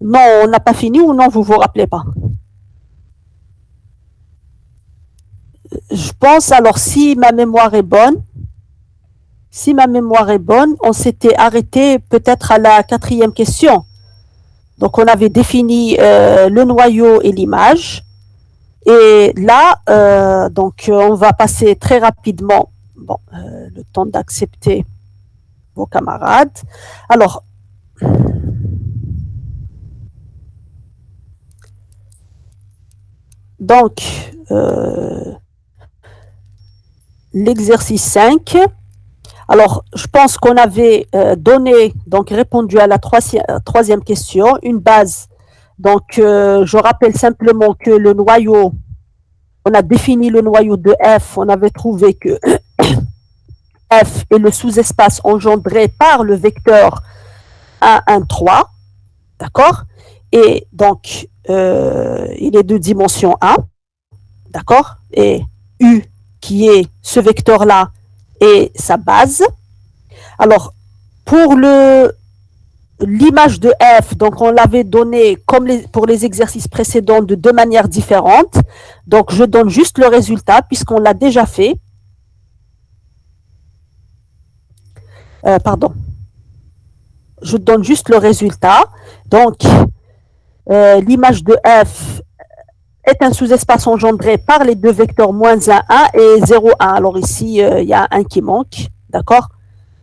Non, on n'a pas fini ou non, vous vous rappelez pas? Je pense, alors, si ma mémoire est bonne, on s'était arrêté peut-être à la quatrième question. Donc, on avait défini le noyau et l'image. Et là, on va passer très rapidement, bon, le temps d'accepter vos camarades. Alors, donc, l'exercice 5. Alors, je pense qu'on avait répondu à la troisième question, une base. Donc, je rappelle simplement que le noyau, on a défini le noyau de F, on avait trouvé que F est le sous-espace engendré par le vecteur 1, 1, 3, d'accord? Et donc, il est de dimension 1, d'accord? Et U, qui est ce vecteur-là, est sa base. Alors, pour l'image de F, donc on l'avait donné comme pour les exercices précédents de deux manières différentes. Donc, je donne juste le résultat puisqu'on l'a déjà fait. Pardon. Je donne juste le résultat. Donc, l'image de F est un sous-espace engendré par les deux vecteurs moins 1, 1 et 0, 1. Alors ici, il y a un qui manque, d'accord?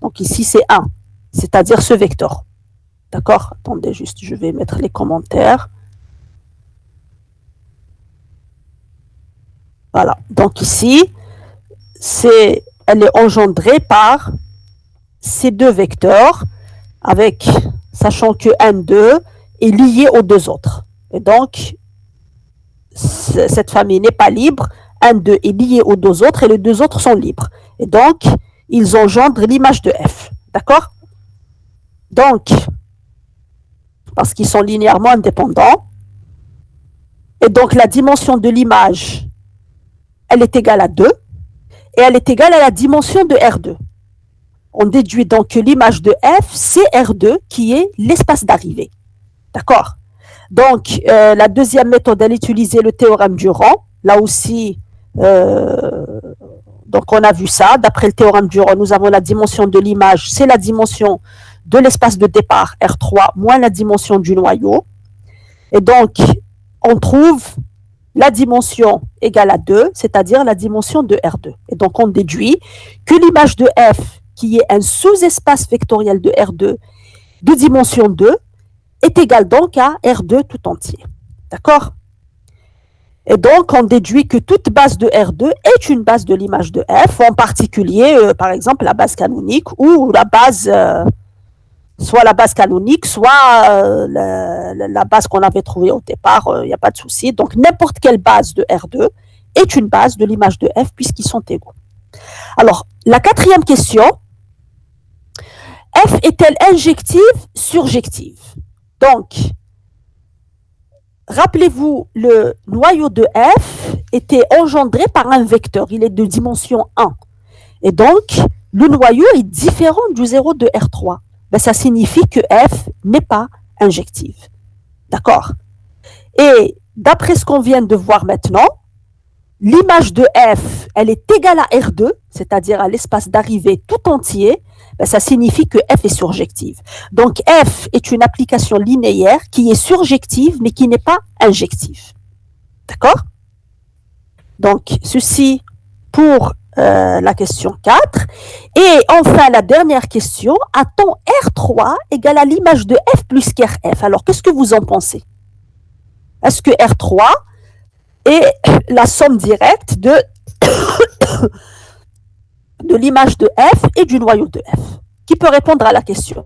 Donc ici, c'est 1, c'est-à-dire ce vecteur. D'accord? Attendez juste, je vais mettre les commentaires. Voilà. Donc ici, elle est engendrée par ces deux vecteurs, sachant que N2 est lié aux deux autres. Et donc, cette famille n'est pas libre. N2 est lié aux deux autres et les deux autres sont libres. Et donc, ils engendrent l'image de F. D'accord? Donc, parce qu'ils sont linéairement indépendants. Et donc, la dimension de l'image, elle est égale à 2. Et elle est égale à la dimension de R2. On déduit donc que l'image de F, c'est R2 qui est l'espace d'arrivée. D'accord? Donc, la deuxième méthode, elle utilisait le théorème du rang. Là aussi, donc on a vu ça. D'après le théorème du rang, nous avons la dimension de l'image, c'est la dimension de l'espace de départ, R3, moins la dimension du noyau. Et donc, on trouve la dimension égale à 2, c'est-à-dire la dimension de R2. Et donc, on déduit que l'image de F, qui est un sous-espace vectoriel de R2 de dimension 2, est égale donc à R2 tout entier. D'accord? Et donc, on déduit que toute base de R2 est une base de l'image de F, en particulier, par exemple, la base canonique ou la base, soit la base canonique, soit la base qu'on avait trouvée au départ, il n'y a pas de souci. Donc, n'importe quelle base de R2 est une base de l'image de F puisqu'ils sont égaux. Alors, la quatrième question, F est-elle injective, surjective? Donc, rappelez-vous, le noyau de F était engendré par un vecteur, il est de dimension 1. Et donc, le noyau est différent du 0 de R3. Ben, ça signifie que F n'est pas injective. D'accord? Et d'après ce qu'on vient de voir maintenant, l'image de F, elle est égale à R2, c'est-à-dire à l'espace d'arrivée tout entier, ben ça signifie que F est surjective. Donc F est une application linéaire qui est surjective, mais qui n'est pas injective. D'accord? Donc, ceci pour la question 4. Et enfin, la dernière question, a-t-on R3 égale à l'image de F plus qu'RF? Alors, qu'est-ce que vous en pensez? Est-ce que R3 est la somme directe de l'image de F et du noyau de F? Qui peut répondre à la question?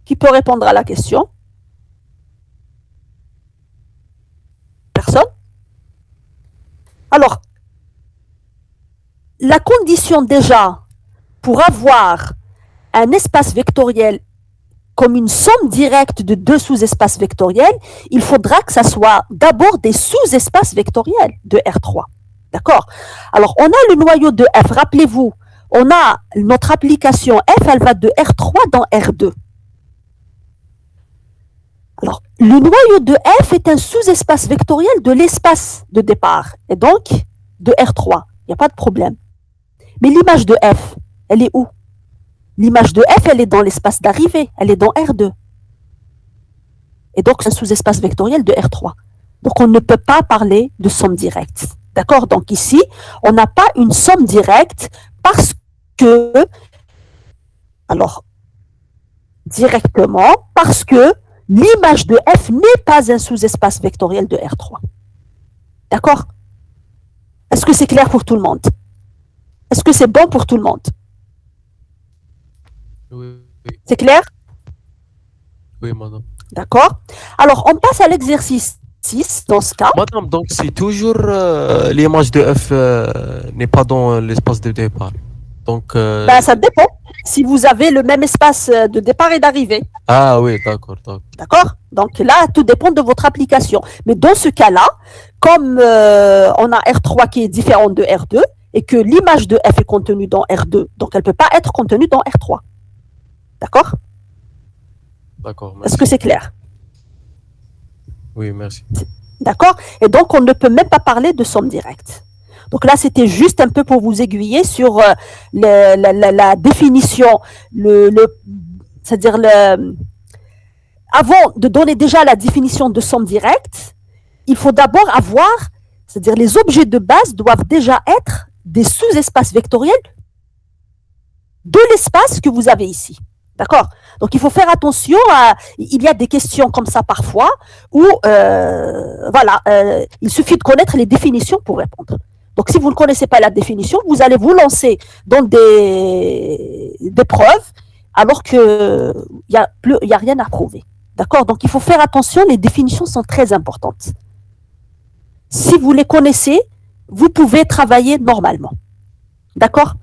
Qui peut répondre à la question? Personne? Alors, la condition déjà pour avoir un espace vectoriel comme une somme directe de deux sous-espaces vectoriels, il faudra que ça soit d'abord des sous-espaces vectoriels de R3. D'accord? Alors, on a le noyau de F. Rappelez-vous, on a notre application F, elle va de R3 dans R2. Alors, le noyau de F est un sous-espace vectoriel de l'espace de départ, et donc de R3. Il n'y a pas de problème. Mais l'image de F, elle est où? L'image de F, elle est dans l'espace d'arrivée, elle est dans R2. Et donc, c'est un sous-espace vectoriel de R3. Donc, on ne peut pas parler de somme directe. D'accord? Donc, ici, on n'a pas une somme directe parce que, alors, directement, parce que l'image de F n'est pas un sous-espace vectoriel de R3. D'accord? Est-ce que c'est clair pour tout le monde? Est-ce que c'est bon pour tout le monde? Oui, C'est clair? oui, madame. D'accord? Alors, on passe à l'exercice 6 dans ce cas. Madame, donc c'est toujours l'image de F n'est pas dans l'espace de départ. Donc, Ben, ça dépend. Si vous avez le même espace de départ et d'arrivée. ah oui, d'accord, d'accord. D'accord? Donc là, tout dépend de votre application. Mais dans ce cas-là, comme on a R3 qui est différent de R2 et que l'image de F est contenue dans R2, donc elle ne peut pas être contenue dans R3. D'accord? D'accord, Est-ce que merci. c'est clair? Oui, merci. D'accord? Et donc, on ne peut même pas parler de somme directe. Donc là, c'était juste un peu pour vous aiguiller sur la définition, c'est-à-dire avant de donner déjà la définition de somme directe, il faut d'abord avoir, c'est-à-dire les objets de base doivent déjà être des sous-espaces vectoriels de l'espace que vous avez ici. D'accord? Donc il faut faire attention il y a des questions comme ça parfois où il suffit de connaître les définitions pour répondre. Donc si vous ne connaissez pas la définition, vous allez vous lancer dans des preuves alors qu'il n'y a rien à prouver. D'accord? Donc il faut faire attention, les définitions sont très importantes. Si vous les connaissez, vous pouvez travailler normalement. D'accord?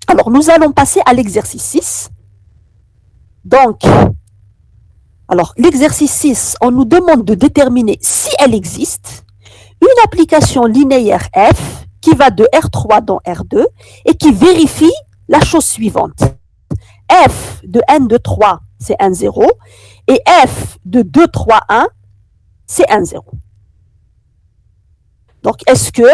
Alors nous allons passer à l'exercice 6. Donc, alors l'exercice 6, on nous demande de déterminer si elle existe une application linéaire F qui va de R3 dans R2 et qui vérifie la chose suivante. F de n de 3, c'est 1, 0, et F de 2, 3, 1, c'est 1, 0. Donc, est-ce que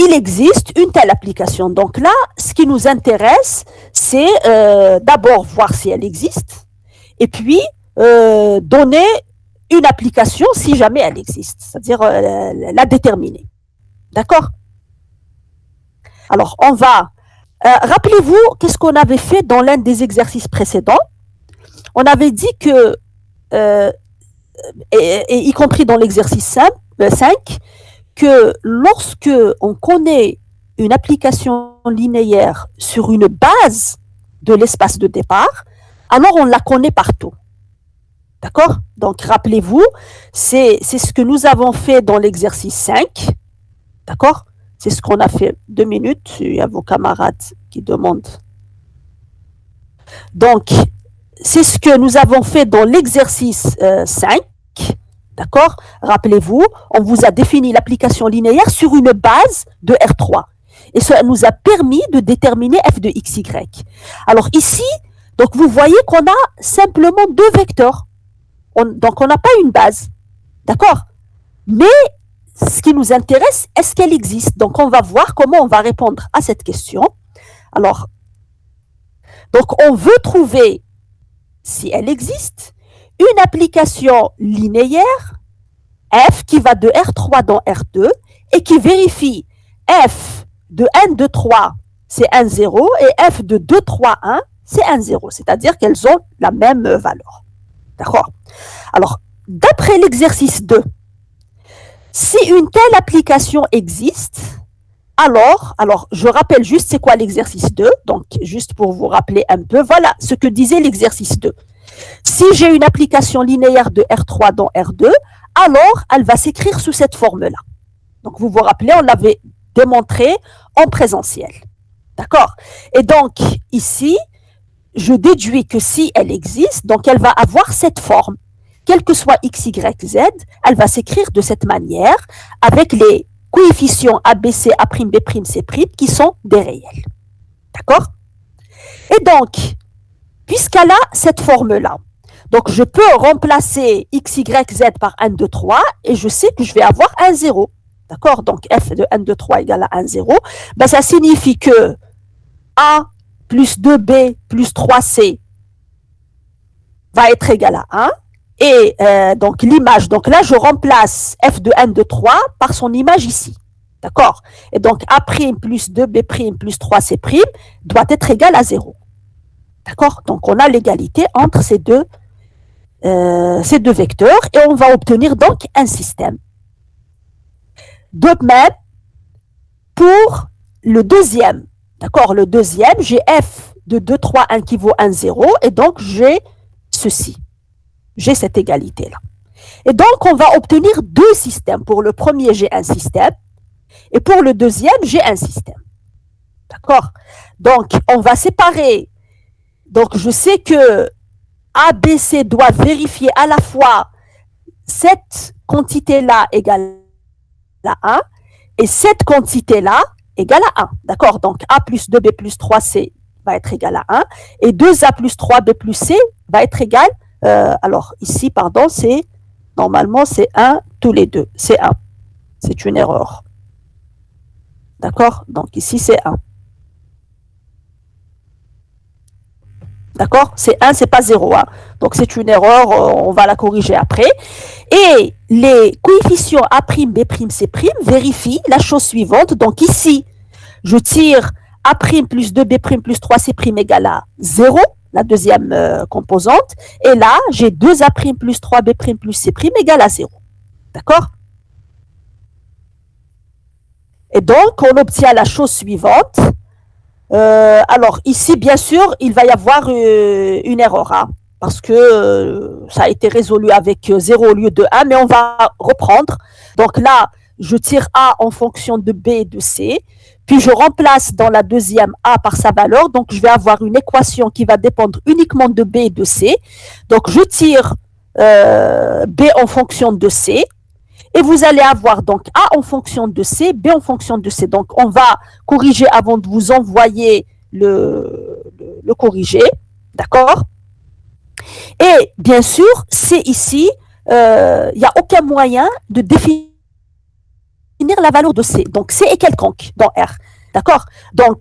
il existe une telle application? Donc là, ce qui nous intéresse, c'est d'abord voir si elle existe, et puis donner une application si jamais elle existe, c'est-à-dire la déterminer. D'accord? Alors, on va... rappelez-vous, qu'est-ce qu'on avait fait dans l'un des exercices précédents? On avait dit que, et y compris dans l'exercice 5, que lorsque on connaît une application linéaire sur une base de l'espace de départ, alors on la connaît partout. D'accord? Donc, rappelez-vous, c'est ce que nous avons fait dans l'exercice 5. D'accord? C'est ce qu'on a fait. 2 minutes, il y a vos camarades qui demandent. Donc, c'est ce que nous avons fait dans l'exercice 5. D'accord? Rappelez-vous, on vous a défini l'application linéaire sur une base de R3. Et cela nous a permis de déterminer f de xy. Alors ici, donc vous voyez qu'on a simplement deux vecteurs. Donc on n'a pas une base. D'accord? Mais ce qui nous intéresse, est-ce qu'elle existe? Donc on va voir comment on va répondre à cette question. Alors, donc on veut trouver, si elle existe, une application linéaire f qui va de R3 dans R2 et qui vérifie f de n de 3, c'est 1, 0, et f de 2, 3, 1, c'est 1, 0. C'est-à-dire qu'elles ont la même valeur. D'accord? Alors, d'après l'exercice 2, si une telle application existe, alors je rappelle juste c'est quoi l'exercice 2, donc juste pour vous rappeler un peu, voilà ce que disait l'exercice 2. Si j'ai une application linéaire de R3 dans R2, alors elle va s'écrire sous cette forme-là. Donc vous vous rappelez, on l'avait démontré en présentiel. D'accord? Et donc ici, je déduis que si elle existe, donc elle va avoir cette forme. Quel que soit x, y, z, elle va s'écrire de cette manière avec les coefficients ABC, A', B', C' qui sont des réels. D'accord? Et donc, puisqu'elle a cette forme-là, Donc, je peux remplacer x, y, z par 1, 2, 3 et je sais que je vais avoir 1, 0. D'accord? Donc, f de 1, 2, 3 égale à 1, 0. Ben, ça signifie que a plus 2b plus 3c va être égal à 1. Et donc, l'image, donc là, je remplace f de 1, 2, 3 par son image ici. D'accord? Et donc, a' plus 2b' plus 3c' doit être égal à 0. D'accord? Donc, on a l'égalité entre ces deux vecteurs et on va obtenir donc un système. De même, pour le deuxième, d'accord, le deuxième, j'ai f de 2, 3, 1 qui vaut 1, 0 et donc j'ai ceci. J'ai cette égalité-là. Et donc, on va obtenir deux systèmes. Pour le premier, j'ai un système et pour le deuxième, j'ai un système. D'accord? Donc, on va séparer. Donc, je sais que ABC doit vérifier à la fois cette quantité-là égale à 1 et cette quantité-là égale à 1. D'accord? Donc, A plus 2B plus 3C va être égal à 1 et 2A plus 3B plus C va être égal, alors ici, pardon, c'est, normalement, c'est 1 tous les deux. C'est 1. C'est une erreur. D'accord? Donc, ici, c'est 1. D'accord? C'est 1, c'est pas 0. Hein. Donc, c'est une erreur, on va la corriger après. Et les coefficients A', B', C' vérifient la chose suivante. Donc, ici, je tire A' plus 2B' plus 3C' égale à 0, la deuxième composante. Et là, j'ai 2A' plus 3B' plus C' égale à 0. D'accord? Et donc, on obtient la chose suivante. Alors, ici, bien sûr, il va y avoir une erreur, hein, parce que ça a été résolu avec 0 au lieu de 1, mais on va reprendre. Donc là, je tire A en fonction de B et de C, puis je remplace dans la deuxième A par sa valeur, donc je vais avoir une équation qui va dépendre uniquement de B et de C. Donc, je tire B en fonction de C, et vous allez avoir donc A en fonction de C, B en fonction de C. Donc, on va corriger avant de vous envoyer le corriger. D'accord? Et bien sûr, C ici, il n'y a aucun moyen de définir la valeur de C. Donc, C est quelconque dans R. D'accord? Donc,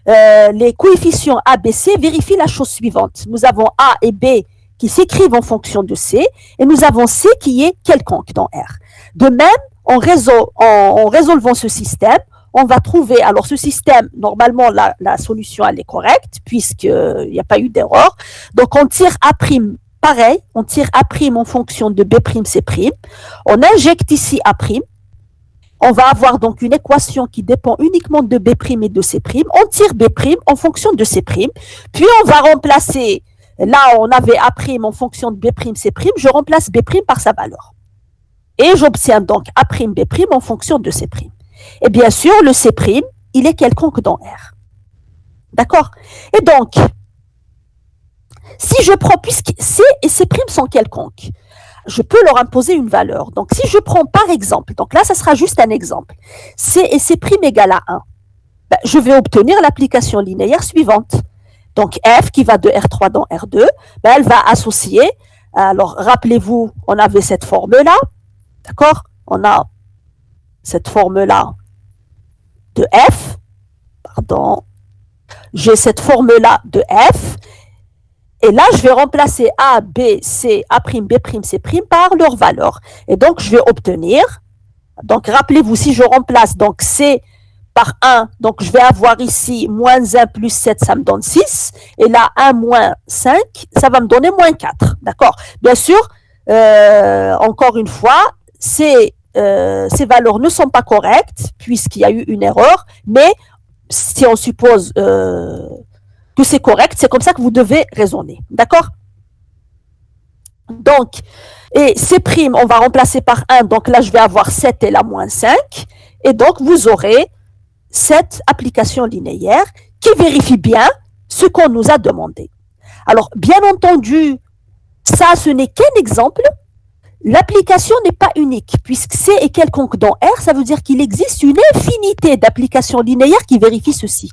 les coefficients A, B, C vérifient la chose suivante. Nous avons A et B qui s'écrivent en fonction de C, et nous avons C qui est quelconque dans R. De même, en résolvant ce système, on va trouver, alors ce système, normalement, la solution, elle est correcte, puisqu'il n'y a pas eu d'erreur. Donc, on tire A', pareil, on tire A' en fonction de B', C'. On injecte ici A'. On va avoir donc une équation qui dépend uniquement de B' et de C'. On tire B' en fonction de C'. Puis, on va remplacer, là, on avait A' en fonction de B', C'. Je remplace B' par sa valeur. Et j'obtiens donc A', B' en fonction de C'. Et bien sûr, le C', il est quelconque dans R. D'accord? Et donc, si je prends, puisque C et C' sont quelconques, je peux leur imposer une valeur. Donc, si je prends par exemple, donc là, ça sera juste un exemple, C et C' égale à 1, ben, je vais obtenir l'application linéaire suivante. Donc, F qui va de R3 dans R2, ben, elle va associer, alors rappelez-vous, on avait cette forme-là, d'accord? On a cette forme-là de F, pardon, j'ai cette forme-là de F, et là, je vais remplacer A, B, C, A', B', C' par leur valeur. Et donc, je vais obtenir, donc rappelez-vous, si je remplace donc C par 1, donc je vais avoir ici moins 1 plus 7, ça me donne 6, et là, 1 moins 5, ça va me donner moins 4, d'accord? Bien sûr, encore une fois, ces valeurs ne sont pas correctes, puisqu'il y a eu une erreur, mais si on suppose que c'est correct, c'est comme ça que vous devez raisonner. D'accord? Donc, et C', on va remplacer par 1, donc là, je vais avoir 7 et là, moins 5, et donc, vous aurez cette application linéaire qui vérifie bien ce qu'on nous a demandé. Alors, bien entendu, ça, ce n'est qu'un exemple. L'application n'est pas unique, puisque C est quelconque dans R, ça veut dire qu'il existe une infinité d'applications linéaires qui vérifient ceci.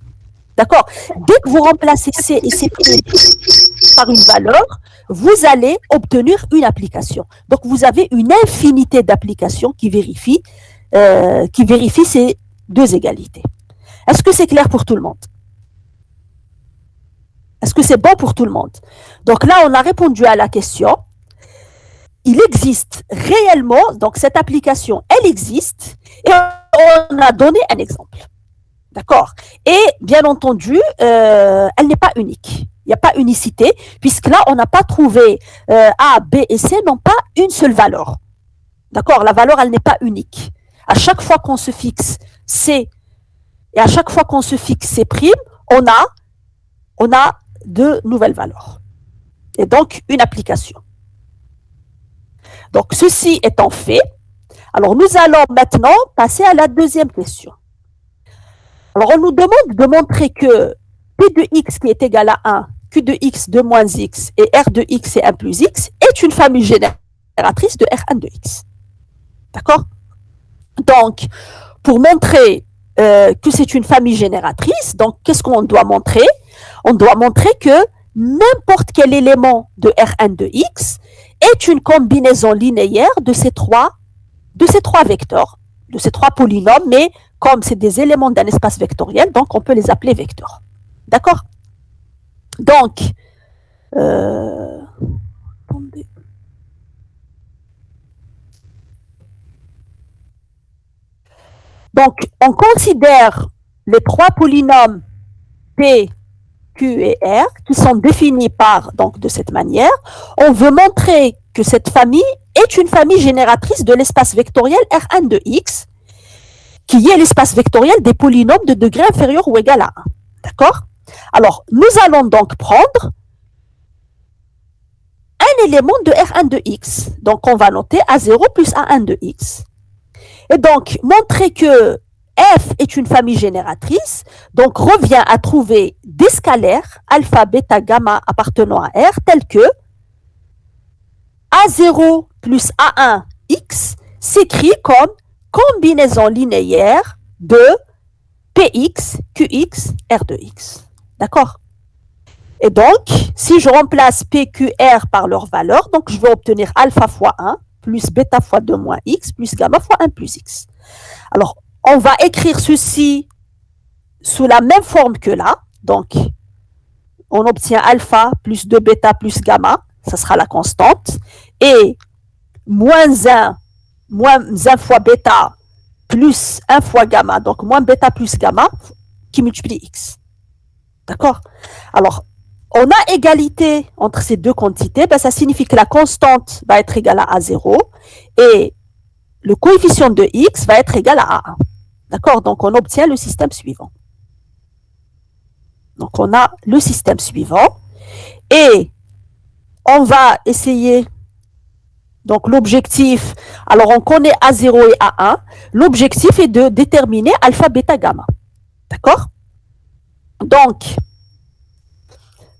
D'accord? Dès que vous remplacez C et C' par une valeur, vous allez obtenir une application. Donc, vous avez une infinité d'applications qui vérifient ces deux égalités. Est-ce que c'est clair pour tout le monde? Est-ce que c'est bon pour tout le monde? Donc là, on a répondu à la question. Il existe réellement, donc cette application, elle existe, et on a donné un exemple. D'accord? Et bien entendu, elle n'est pas unique. Il n'y a pas unicité, puisque là, on n'a pas trouvé A, B et C n'ont pas une seule valeur. D'accord? La valeur, elle n'est pas unique. À chaque fois qu'on se fixe C, et à chaque fois qu'on se fixe C', on a de nouvelles valeurs. Et donc, une application. Donc, ceci étant fait, alors nous allons maintenant passer à la deuxième question. Alors, on nous demande de montrer que P de x qui est égal à 1, Q de x de moins x et R de x et 1 plus x est une famille génératrice de R1 de x. D'accord? Donc, pour montrer que c'est une famille génératrice, donc qu'est-ce qu'on doit montrer? On doit montrer que n'importe quel élément de R1 de x est une combinaison linéaire de ces trois vecteurs, de ces trois polynômes, mais comme c'est des éléments d'un espace vectoriel, donc on peut les appeler vecteurs. D'accord? Donc, on considère les trois polynômes P, Q et R qui sont définis de cette manière. On veut montrer que cette famille est une famille génératrice de l'espace vectoriel R1 de x, qui est l'espace vectoriel des polynômes de degré inférieur ou égal à 1. D'accord? Alors, nous allons donc prendre un élément de R1 de x. Donc, on va noter A0 plus A1 de x. Et donc, montrer que F est une famille génératrice, donc revient à trouver des scalaires alpha, bêta, gamma appartenant à R tels que A0 plus A1 x s'écrit comme combinaison linéaire de Px, Qx, R de x. D'accord? Et donc, si je remplace P, Q, R par leur valeur, donc je vais obtenir alpha fois 1 plus bêta fois 2 moins x plus gamma fois 1 plus x. Alors, on va écrire ceci sous la même forme que là. Donc, on obtient alpha plus 2 bêta plus gamma, ça sera la constante, et moins 1 fois bêta plus 1 fois gamma, donc moins bêta plus gamma, qui multiplie x. D'accord? Alors, on a égalité entre ces deux quantités, ben ça signifie que la constante va être égale à A0 et le coefficient de x va être égal à A1. D'accord? Donc, on obtient le système suivant. Donc, on a le système suivant et on va essayer. Donc, l'objectif, alors on connaît A0 et A1. L'objectif est de déterminer alpha, bêta, gamma. D'accord? Donc,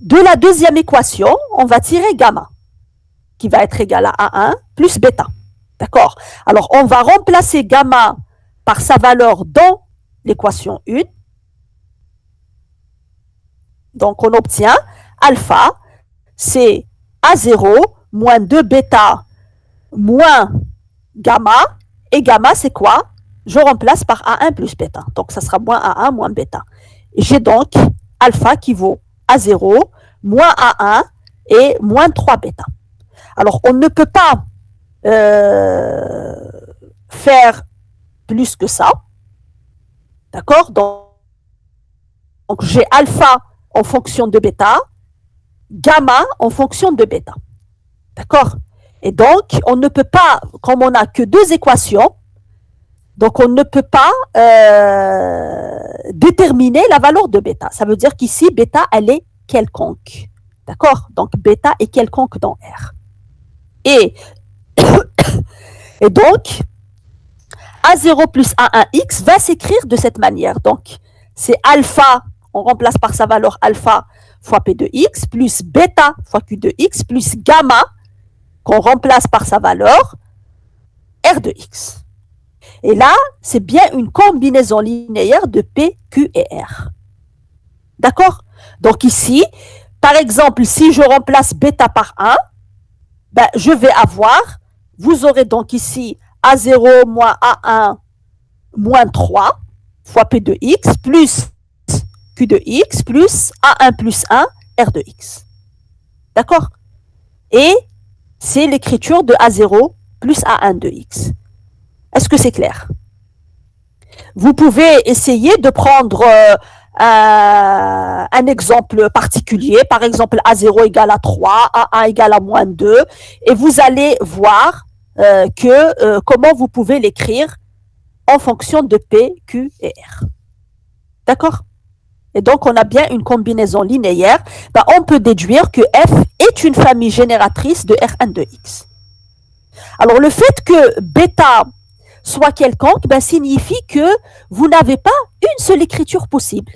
de la deuxième équation, on va tirer gamma, qui va être égal à A1 plus bêta. D'accord? Alors, on va remplacer gamma par sa valeur dans l'équation 1. Donc, on obtient alpha, c'est A0 moins 2 bêta moins gamma. Et gamma, c'est quoi? Je remplace par A1 plus bêta. Donc, ça sera moins A1 moins bêta. J'ai donc alpha qui vaut A0 moins A1 et moins 3 bêta. Alors, on ne peut pas faire plus que ça. D'accord? Donc, j'ai alpha en fonction de bêta, gamma en fonction de bêta. D'accord? Et donc, on ne peut pas, comme on n'a que deux équations, donc on ne peut pas déterminer la valeur de bêta. Ça veut dire qu'ici, bêta, elle est quelconque. D'accord? Donc, bêta est quelconque dans R. Et donc, A0 plus A1x va s'écrire de cette manière. Donc, c'est alpha, on remplace par sa valeur alpha fois P de x, plus bêta fois Q de x, plus gamma, qu'on remplace par sa valeur R de x. Et là, c'est bien une combinaison linéaire de P, Q et R. D'accord? Donc ici, par exemple, si je remplace bêta par 1, ben, je vais avoir, vous aurez donc ici A0 moins A1 moins 3 fois P de X plus Q de X plus A1 plus 1 R de X. D'accord? Et c'est l'écriture de A0 plus A1 de X. Est-ce que c'est clair? Vous pouvez essayer de prendre un exemple particulier, par exemple A0 égale à 3, A1 égale à moins 2, et vous allez voir comment vous pouvez l'écrire en fonction de P, Q et R. D'accord? Et donc, on a bien une combinaison linéaire. Ben, on peut déduire que F est une famille génératrice de Rn de X. Alors, le fait que bêta soit quelconque ben, signifie que vous n'avez pas une seule écriture possible.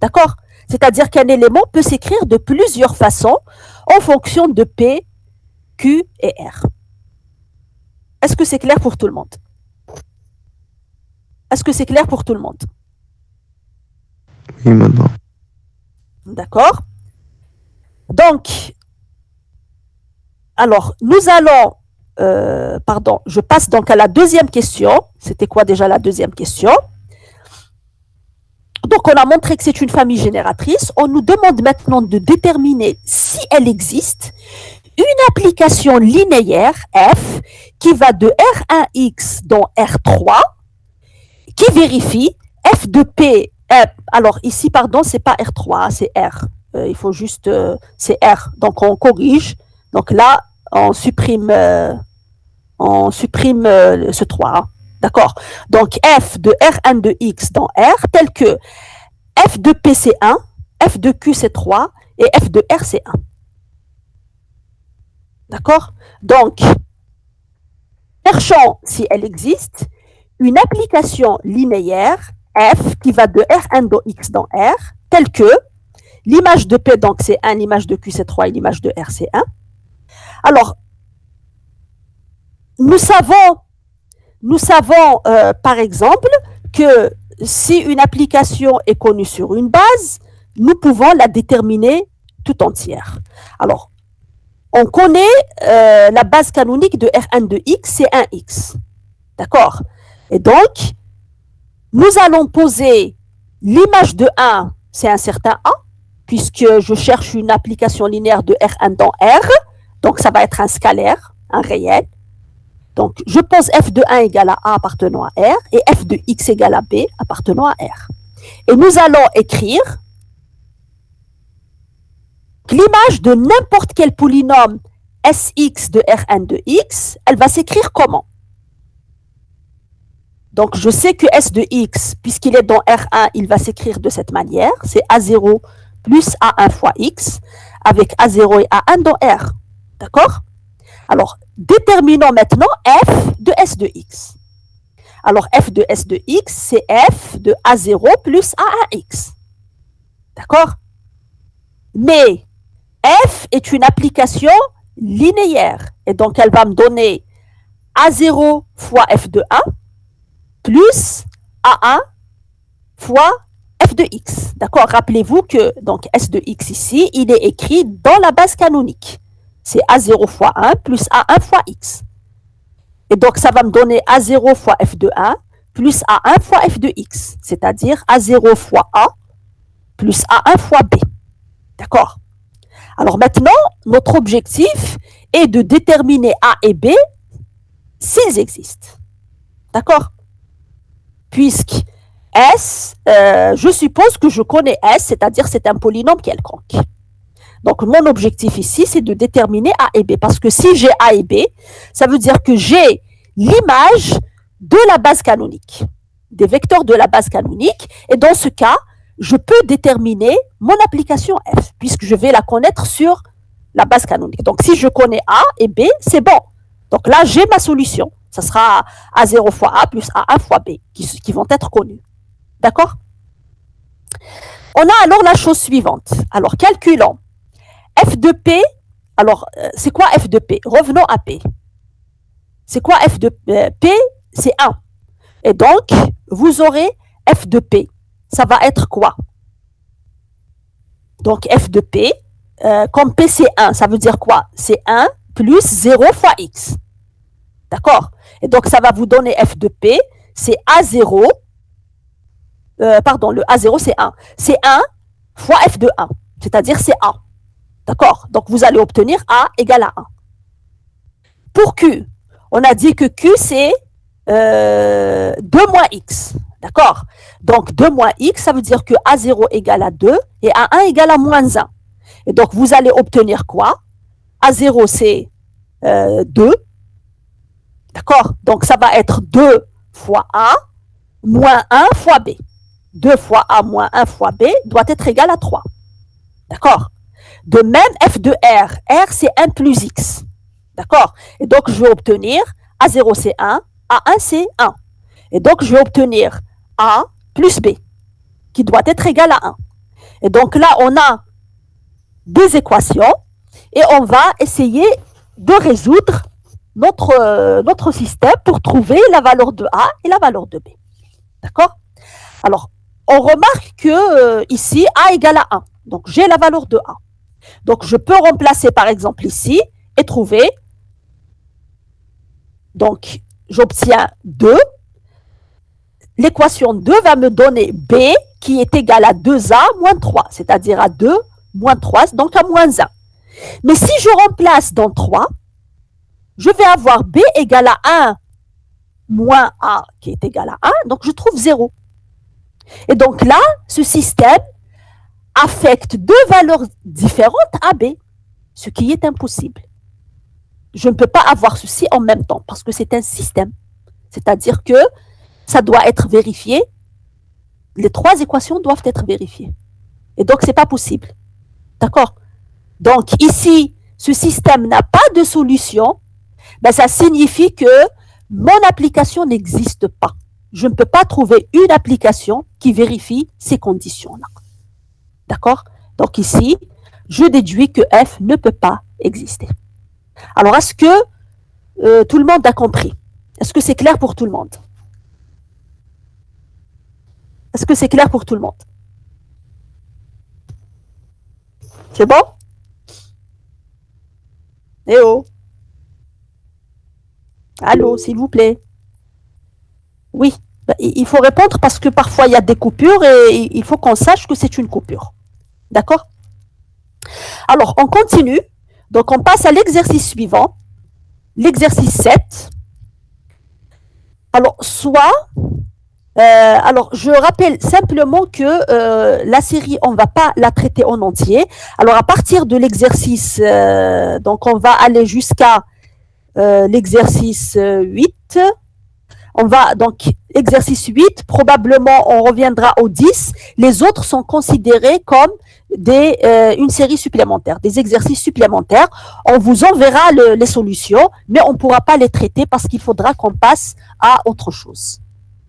D'accord? C'est-à-dire qu'un élément peut s'écrire de plusieurs façons en fonction de P, Q et R. Est-ce que c'est clair pour tout le monde? Est-ce que c'est clair pour tout le monde? Oui, maintenant. D'accord? Donc, alors, nous allons, je passe donc à la deuxième question. C'était quoi déjà la deuxième question? Donc, on a montré que c'est une famille génératrice. On nous demande maintenant de déterminer si elle existe une application linéaire F qui va de R1X dans R3 qui vérifie F de P. Alors, ici, pardon, c'est pas R3, c'est R. Il faut juste, c'est R. Donc, on corrige. Donc là, on supprime ce 3. Hein. D'accord? Donc, F de Rn de X dans R, tel que F de P, c'est 1, F de Q, c'est 3, et F de R, c'est 1. D'accord? Donc, cherchons, si elle existe, une application linéaire F qui va de Rn de X dans R, telle que l'image de P, donc c'est 1, l'image de Q, c'est 3, et l'image de R, c'est 1. Alors, nous savons par exemple, que si une application est connue sur une base, nous pouvons la déterminer tout entière. Alors, on connaît la base canonique de Rn de X, c'est 1X. D'accord? Et donc, nous allons poser l'image de 1, c'est un certain A, puisque je cherche une application linéaire de Rn dans R, donc ça va être un scalaire, un réel. Donc, je pose f de 1 égale à A appartenant à R et f de x égale à B appartenant à R. Et nous allons écrire que l'image de n'importe quel polynôme Sx de Rn de x, elle va s'écrire comment? Donc, je sais que S de x, puisqu'il est dans R1, il va s'écrire de cette manière. C'est A0 plus A1 fois x, avec A0 et A1 dans R. D'accord? Alors, déterminons maintenant f de S de x. Alors, f de S de x, c'est f de A0 plus A1x. D'accord? Mais f est une application linéaire. Et donc, elle va me donner A0 fois f de 1 plus A1 fois f de x. D'accord? Rappelez-vous que donc, S de x ici, il est écrit dans la base canonique. C'est A0 fois 1 plus A1 fois x. Et donc, ça va me donner A0 fois f de 1 plus A1 fois f de x. C'est-à-dire A0 fois A plus A1 fois B. D'accord? Alors maintenant, notre objectif est de déterminer A et B s'ils existent. D'accord? Puisque S, je suppose que je connais S, c'est-à-dire c'est un polynôme quelconque. Donc, mon objectif ici, c'est de déterminer A et B. Parce que si j'ai A et B, ça veut dire que j'ai l'image de la base canonique, des vecteurs de la base canonique. Et dans ce cas, je peux déterminer mon application F, puisque je vais la connaître sur la base canonique. Donc, si je connais A et B, c'est bon. Donc là, j'ai ma solution. Ça sera A0 fois A plus A1 fois B, qui vont être connus. D'accord? On a alors la chose suivante. Alors, calculons. F de P, alors, c'est quoi F de P? Revenons à P. C'est quoi F de P? C'est 1. Et donc, vous aurez F de P. Ça va être quoi? Donc, F de P, comme P c'est 1, ça veut dire quoi? C'est 1 plus 0 fois x. D'accord? Et donc, ça va vous donner f de p, c'est A0, pardon, le A0, c'est 1. C'est 1 fois f de 1, c'est-à-dire c'est A. D'accord? Donc, vous allez obtenir A égale à 1. Pour Q, on a dit que Q, c'est 2 moins x. D'accord? Donc, 2 moins x, ça veut dire que A0 égale à 2 et A1 égale à moins 1. Et donc, vous allez obtenir quoi? A0, c'est 2. D'accord? Donc, ça va être 2 fois A moins 1 fois B. 2 fois A moins 1 fois B doit être égal à 3. D'accord? De même, f de R. R, c'est 1 plus x. D'accord? Et donc, je vais obtenir A0, c'est 1. A1, c'est 1. Et donc, je vais obtenir A plus B, qui doit être égal à 1. Et donc, là, on a deux équations et on va essayer de résoudre notre système pour trouver la valeur de A et la valeur de B. D'accord? Alors, on remarque que ici, A égale à 1. Donc, j'ai la valeur de A. Donc, je peux remplacer, par exemple, ici et trouver. Donc, j'obtiens 2. L'équation 2 va me donner B qui est égal à 2A moins 3, c'est-à-dire à 2 moins 3, donc à moins 1. Mais si je remplace dans 3, je vais avoir B égale à 1 moins A qui est égal à 1, donc je trouve 0. Et donc là, ce système affecte deux valeurs différentes à B, ce qui est impossible. Je ne peux pas avoir ceci en même temps parce que c'est un système. C'est-à-dire que ça doit être vérifié. Les trois équations doivent être vérifiées. Et donc, ce n'est pas possible. D'accord? Donc, ici, ce système n'a pas de solution. Ben, ça signifie que mon application n'existe pas. Je ne peux pas trouver une application qui vérifie ces conditions-là. D'accord? Donc, ici, je déduis que F ne peut pas exister. Alors, est-ce que tout le monde a compris? Est-ce que c'est clair pour tout le monde? Est-ce que c'est clair pour tout le monde? C'est bon? Eh oh! Allô, s'il vous plaît? Oui, il faut répondre parce que parfois il y a des coupures et il faut qu'on sache que c'est une coupure. D'accord? Alors, on continue. Donc, on passe à l'exercice suivant. L'exercice 7. Alors, alors, je rappelle simplement que la série, on ne va pas la traiter en entier. Alors, à partir de l'exercice, donc on va aller jusqu'à l'exercice 8. On va donc, exercice 8, probablement on reviendra au 10. Les autres sont considérés comme une série supplémentaire, des exercices supplémentaires. On vous enverra les solutions, mais on ne pourra pas les traiter parce qu'il faudra qu'on passe à autre chose.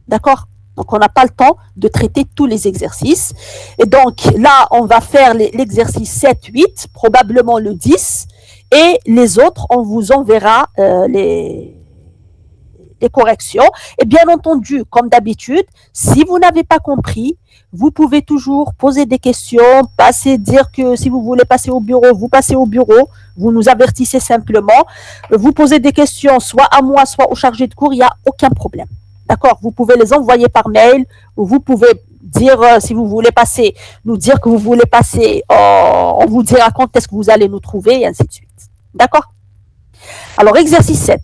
D'accord? Donc, on n'a pas le temps de traiter tous les exercices. Et donc, là, on va faire l'exercice 7, 8, probablement le 10. Et les autres, on vous enverra les corrections. Et bien entendu, comme d'habitude, si vous n'avez pas compris, vous pouvez toujours poser des questions, dire que si vous voulez passer au bureau, vous passez au bureau, vous nous avertissez simplement. Vous posez des questions soit à moi, soit au chargé de cours, il n'y a aucun problème. D'accord? Vous pouvez les envoyer par mail, ou vous pouvez dire si vous voulez passer, nous dire que vous voulez passer, on vous dira quand est-ce que vous allez nous trouver, et ainsi de suite. D'accord? Alors, exercice 7.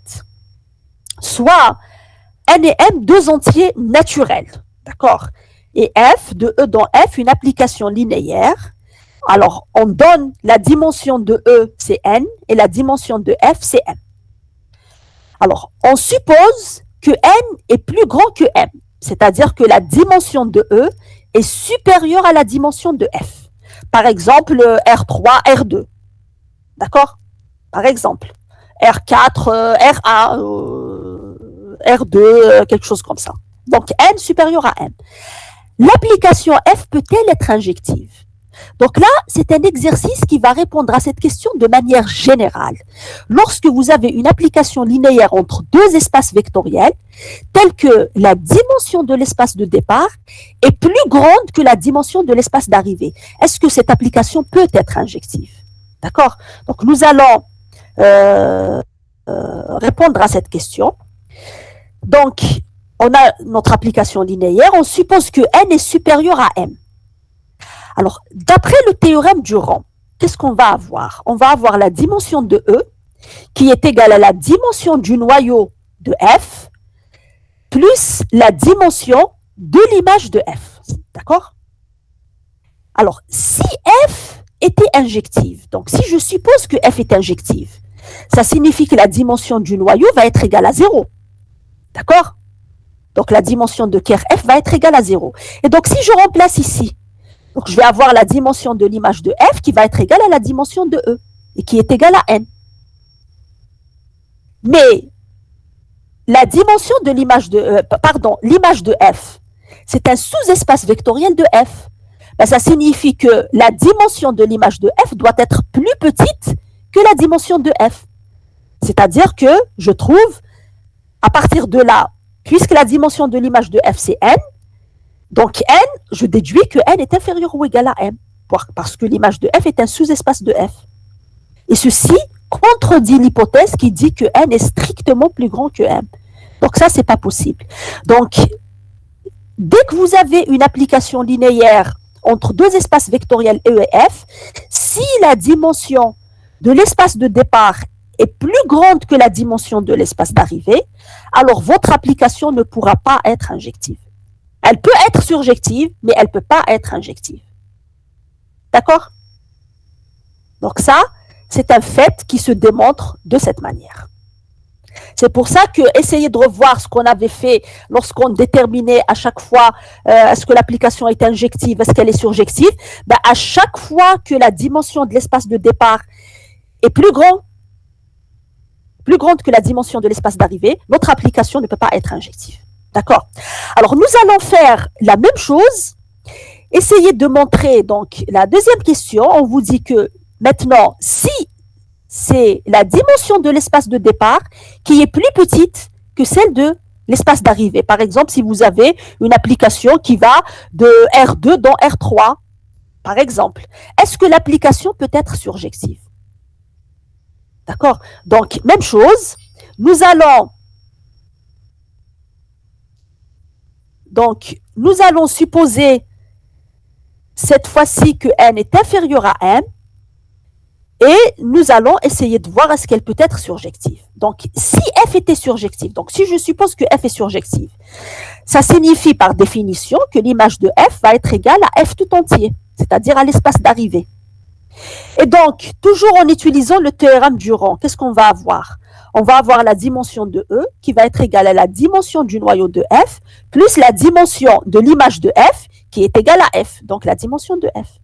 Soit N et M, deux entiers naturels. D'accord? Et F, de E dans F, une application linéaire. Alors, on donne la dimension de E, c'est N, et la dimension de F, c'est M. Alors, on suppose que N est plus grand que M, c'est-à-dire que la dimension de E est supérieure à la dimension de F. Par exemple, R3, R2. D'accord? Par exemple, R4, R1, R2, quelque chose comme ça. Donc, N supérieur à M. L'application F peut-elle être injective? Donc là, c'est un exercice qui va répondre à cette question de manière générale. Lorsque vous avez une application linéaire entre deux espaces vectoriels, telle que la dimension de l'espace de départ est plus grande que la dimension de l'espace d'arrivée, est-ce que cette application peut être injective? D'accord? Donc nous allons euh, répondre à cette question. Donc, on a notre application linéaire, on suppose que n est supérieur à m. Alors, d'après le théorème du rang, qu'est-ce qu'on va avoir? On va avoir la dimension de E qui est égale à la dimension du noyau de f plus la dimension de l'image de f. D'accord? Alors, si f était injective, donc si je suppose que f est injective, ça signifie que la dimension du noyau va être égale à 0. D'accord? Donc, la dimension de Kerr f va être égale à 0. Et donc, si je remplace ici, donc je vais avoir la dimension de l'image de f qui va être égale à la dimension de E et qui est égale à n. Mais la dimension de l'image de l'image de f, c'est un sous-espace vectoriel de f. Ben, ça signifie que la dimension de l'image de f doit être plus petite que la dimension de f. C'est-à-dire que je trouve, à partir de là, puisque la dimension de l'image de f c'est n, donc n, je déduis que n est inférieur ou égal à m, parce que l'image de f est un sous-espace de f. Et ceci contredit l'hypothèse qui dit que n est strictement plus grand que m. Donc ça, c'est pas possible. Donc, dès que vous avez une application linéaire entre deux espaces vectoriels E et F, si la dimension de l'espace de départ est plus grande que la dimension de l'espace d'arrivée, alors votre application ne pourra pas être injective. Elle peut être surjective, mais elle ne peut pas être injective. D'accord? Donc ça, c'est un fait qui se démontre de cette manière. C'est pour ça que essayer de revoir ce qu'on avait fait lorsqu'on déterminait à chaque fois est-ce que l'application est injective, est-ce qu'elle est surjective, ben à chaque fois que la dimension de l'espace de départ est plus grande que la dimension de l'espace d'arrivée, notre application ne peut pas être injective. D'accord? Alors, nous allons faire la même chose. Essayer de montrer, donc, la deuxième question. On vous dit que maintenant, si c'est la dimension de l'espace de départ qui est plus petite que celle de l'espace d'arrivée. Par exemple, si vous avez une application qui va de R2 dans R3, par exemple, est-ce que l'application peut être surjective? D'accord? Donc, même chose, nous allons supposer cette fois-ci que n est inférieur à m et nous allons essayer de voir est-ce qu'elle peut être surjective. Donc, si f était surjective, donc si je suppose que f est surjective, ça signifie par définition que l'image de f va être égale à f tout entier, c'est-à-dire à l'espace d'arrivée. Et donc, toujours en utilisant le théorème du rang, qu'est-ce qu'on va avoir? On va avoir la dimension de E qui va être égale à la dimension du noyau de f plus la dimension de l'image de f qui est égale à f, donc la dimension de f.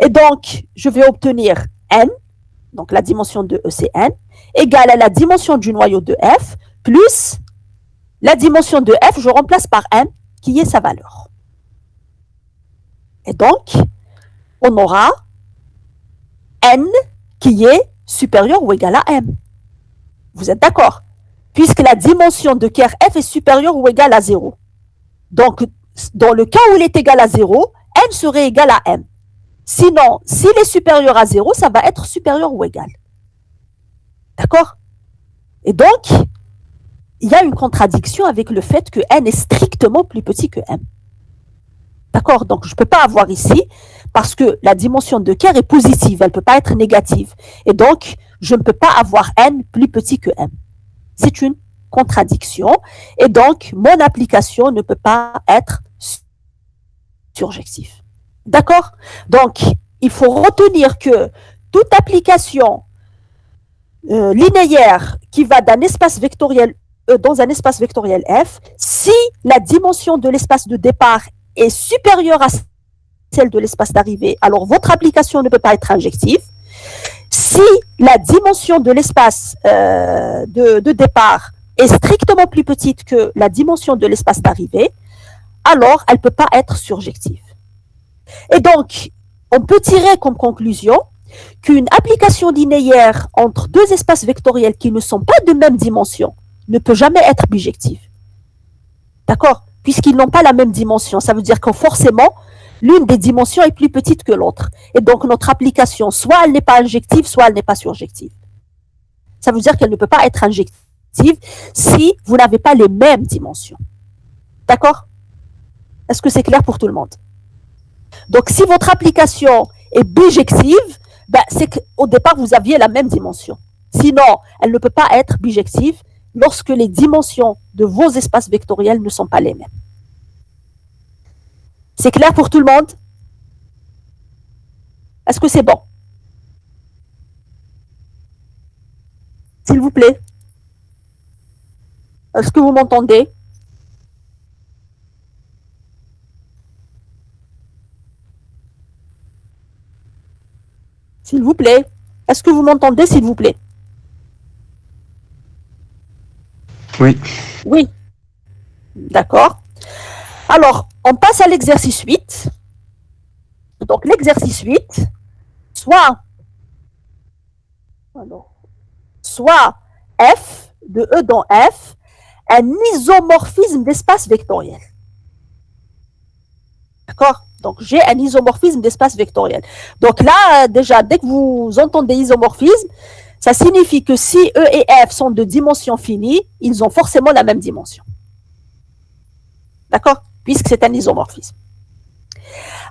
Et donc, je vais obtenir n, donc la dimension de E c'est n, égale à la dimension du noyau de f plus la dimension de f, je remplace par n qui est sa valeur. Et donc, on aura n qui est supérieur ou égal à m. Vous êtes d'accord? Puisque la dimension de Kerr f est supérieure ou égale à 0. Donc, dans le cas où il est égal à 0, n serait égal à m. Sinon, s'il est supérieur à 0, ça va être supérieur ou égal. D'accord? Et donc, il y a une contradiction avec le fait que n est strictement plus petit que m. D'accord? Donc, je ne peux pas avoir ici, parce que la dimension de Kerr est positive, elle ne peut pas être négative. Et donc, je ne peux pas avoir n plus petit que m. C'est une contradiction. Et donc, mon application ne peut pas être surjective. D'accord? Donc, il faut retenir que toute application linéaire qui va d'un espace vectoriel E dans un espace vectoriel F, si la dimension de l'espace de départ est supérieure à celle de l'espace d'arrivée, alors votre application ne peut pas être injective. Si la dimension de l'espace de départ est strictement plus petite que la dimension de l'espace d'arrivée, alors elle ne peut pas être surjective. Et donc, on peut tirer comme conclusion qu'une application linéaire entre deux espaces vectoriels qui ne sont pas de même dimension ne peut jamais être bijective. D'accord? Puisqu'ils n'ont pas la même dimension. Ça veut dire que forcément, l'une des dimensions est plus petite que l'autre. Et donc, notre application, soit elle n'est pas injective, soit elle n'est pas surjective. Ça veut dire qu'elle ne peut pas être injective si vous n'avez pas les mêmes dimensions. D'accord? Est-ce que c'est clair pour tout le monde? Donc, si votre application est bijective, ben, c'est qu'au départ, vous aviez la même dimension. Sinon, elle ne peut pas être bijective lorsque les dimensions de vos espaces vectoriels ne sont pas les mêmes. C'est clair pour tout le monde? Est-ce que c'est bon? S'il vous plaît. Est-ce que vous m'entendez? S'il vous plaît. Est-ce que vous m'entendez, s'il vous plaît? Oui. Oui. D'accord. Alors, on passe à l'exercice 8. Donc, l'exercice 8, soit F de E dans F, un isomorphisme d'espace vectoriel. D'accord? Donc, j'ai un isomorphisme d'espace vectoriel. Donc là, déjà, dès que vous entendez isomorphisme, ça signifie que si E et F sont de dimension finie, ils ont forcément la même dimension. D'accord? Puisque c'est un isomorphisme.